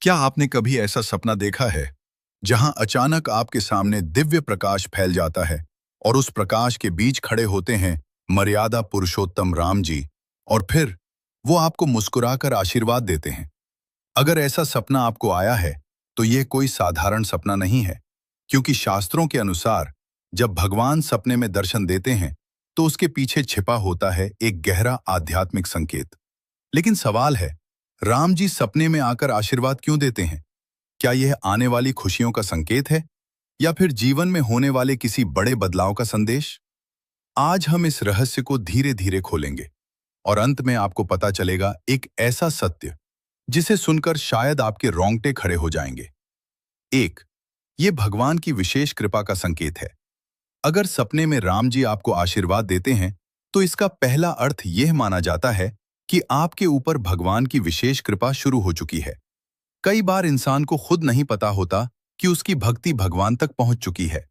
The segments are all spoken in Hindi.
क्या आपने कभी ऐसा सपना देखा है जहां अचानक आपके सामने दिव्य प्रकाश फैल जाता है और उस प्रकाश के बीच खड़े होते हैं मर्यादा पुरुषोत्तम राम जी और फिर वो आपको मुस्कुराकर आशीर्वाद देते हैं। अगर ऐसा सपना आपको आया है तो ये कोई साधारण सपना नहीं है, क्योंकि शास्त्रों के अनुसार जब भगवान सपने में दर्शन देते हैं तो उसके पीछे छिपा होता है एक गहरा आध्यात्मिक संकेत। लेकिन सवाल है, राम जी सपने में आकर आशीर्वाद क्यों देते हैं? क्या यह आने वाली खुशियों का संकेत है या फिर जीवन में होने वाले किसी बड़े बदलाव का संदेश? आज हम इस रहस्य को धीरे धीरे खोलेंगे और अंत में आपको पता चलेगा एक ऐसा सत्य जिसे सुनकर शायद आपके रोंगटे खड़े हो जाएंगे। एक, ये भगवान की विशेष कृपा का संकेत है। अगर सपने में राम जी आपको आशीर्वाद देते हैं तो इसका पहला अर्थ यह माना जाता है कि आपके ऊपर भगवान की विशेष कृपा शुरू हो चुकी है। कई बार इंसान को खुद नहीं पता होता कि उसकी भक्ति भगवान तक पहुंच चुकी है,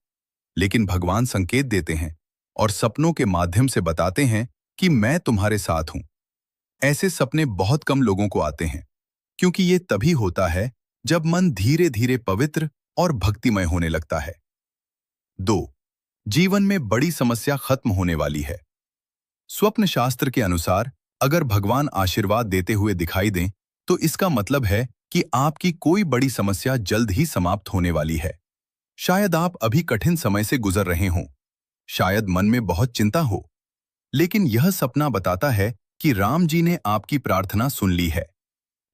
लेकिन भगवान संकेत देते हैं और सपनों के माध्यम से बताते हैं कि मैं तुम्हारे साथ हूं। ऐसे सपने बहुत कम लोगों को आते हैं, क्योंकि ये तभी होता है जब मन धीरे धीरे पवित्र और भक्तिमय होने लगता है। 2, जीवन में बड़ी समस्या खत्म होने वाली है। स्वप्न शास्त्र के अनुसार अगर भगवान आशीर्वाद देते हुए दिखाई दें तो इसका मतलब है कि आपकी कोई बड़ी समस्या जल्द ही समाप्त होने वाली है। शायद आप अभी कठिन समय से गुजर रहे हों, शायद मन में बहुत चिंता हो, लेकिन यह सपना बताता है कि राम जी ने आपकी प्रार्थना सुन ली है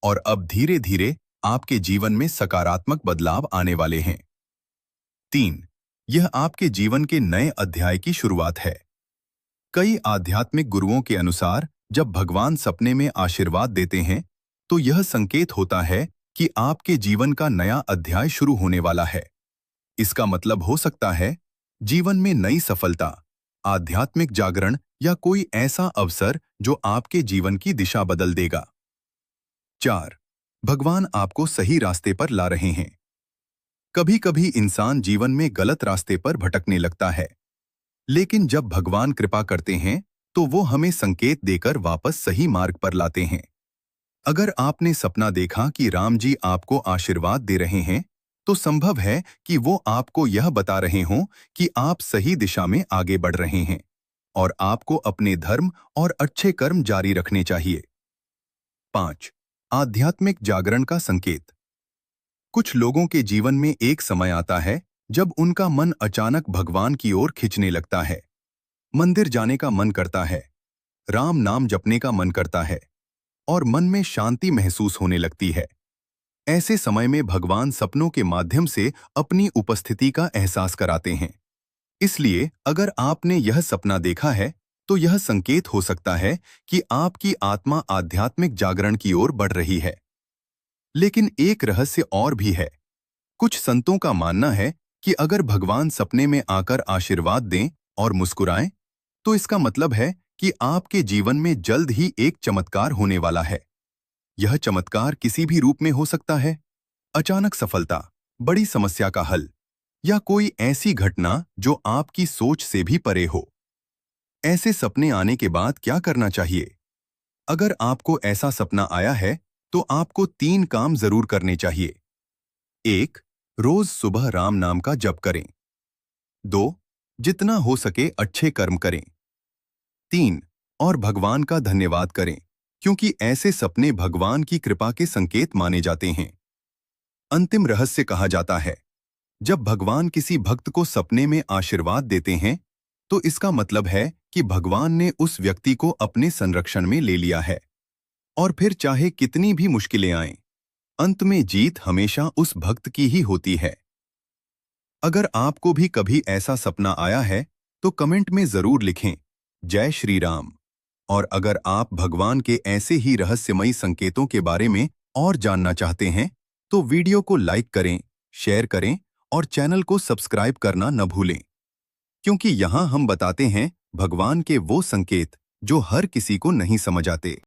और अब धीरे धीरे आपके जीवन में सकारात्मक बदलाव आने वाले हैं। 3, यह आपके जीवन के नए अध्याय की शुरुआत है। कई आध्यात्मिक गुरुओं के अनुसार जब भगवान सपने में आशीर्वाद देते हैं तो यह संकेत होता है कि आपके जीवन का नया अध्याय शुरू होने वाला है। इसका मतलब हो सकता है जीवन में नई सफलता, आध्यात्मिक जागरण या कोई ऐसा अवसर जो आपके जीवन की दिशा बदल देगा। 4, भगवान आपको सही रास्ते पर ला रहे हैं। कभी कभी इंसान जीवन में गलत रास्ते पर भटकने लगता है, लेकिन जब भगवान कृपा करते हैं तो वो हमें संकेत देकर वापस सही मार्ग पर लाते हैं। अगर आपने सपना देखा कि राम जी आपको आशीर्वाद दे रहे हैं तो संभव है कि वो आपको यह बता रहे हों कि आप सही दिशा में आगे बढ़ रहे हैं और आपको अपने धर्म और अच्छे कर्म जारी रखने चाहिए। 5, आध्यात्मिक जागरण का संकेत। कुछ लोगों के जीवन में एक समय आता है जब उनका मन अचानक भगवान की ओर खिंचने लगता है। मंदिर जाने का मन करता है, राम नाम जपने का मन करता है और मन में शांति महसूस होने लगती है। ऐसे समय में भगवान सपनों के माध्यम से अपनी उपस्थिति का एहसास कराते हैं। इसलिए अगर आपने यह सपना देखा है तो यह संकेत हो सकता है कि आपकी आत्मा आध्यात्मिक जागरण की ओर बढ़ रही है। लेकिन एक रहस्य और भी है। कुछ संतों का मानना है कि अगर भगवान सपने में आकर आशीर्वाद दें और मुस्कुराएं तो इसका मतलब है कि आपके जीवन में जल्द ही एक चमत्कार होने वाला है। यह चमत्कार किसी भी रूप में हो सकता है, अचानक सफलता, बड़ी समस्या का हल या कोई ऐसी घटना जो आपकी सोच से भी परे हो। ऐसे सपने आने के बाद क्या करना चाहिए? अगर आपको ऐसा सपना आया है तो आपको 3 काम जरूर करने चाहिए। 1, रोज सुबह राम नाम का जप करें। 2, जितना हो सके अच्छे कर्म करें। 3, और भगवान का धन्यवाद करें, क्योंकि ऐसे सपने भगवान की कृपा के संकेत माने जाते हैं। अंतिम रहस्य कहा जाता है, जब भगवान किसी भक्त को सपने में आशीर्वाद देते हैं तो इसका मतलब है कि भगवान ने उस व्यक्ति को अपने संरक्षण में ले लिया है और फिर चाहे कितनी भी मुश्किलें आएं, अंत में जीत हमेशा उस भक्त की ही होती है। अगर आपको भी कभी ऐसा सपना आया है तो कमेंट में जरूर लिखें, जय श्री राम। और अगर आप भगवान के ऐसे ही रहस्यमयी संकेतों के बारे में और जानना चाहते हैं तो वीडियो को लाइक करें, शेयर करें और चैनल को सब्सक्राइब करना न भूलें, क्योंकि यहाँ हम बताते हैं भगवान के वो संकेत जो हर किसी को नहीं समझ आते।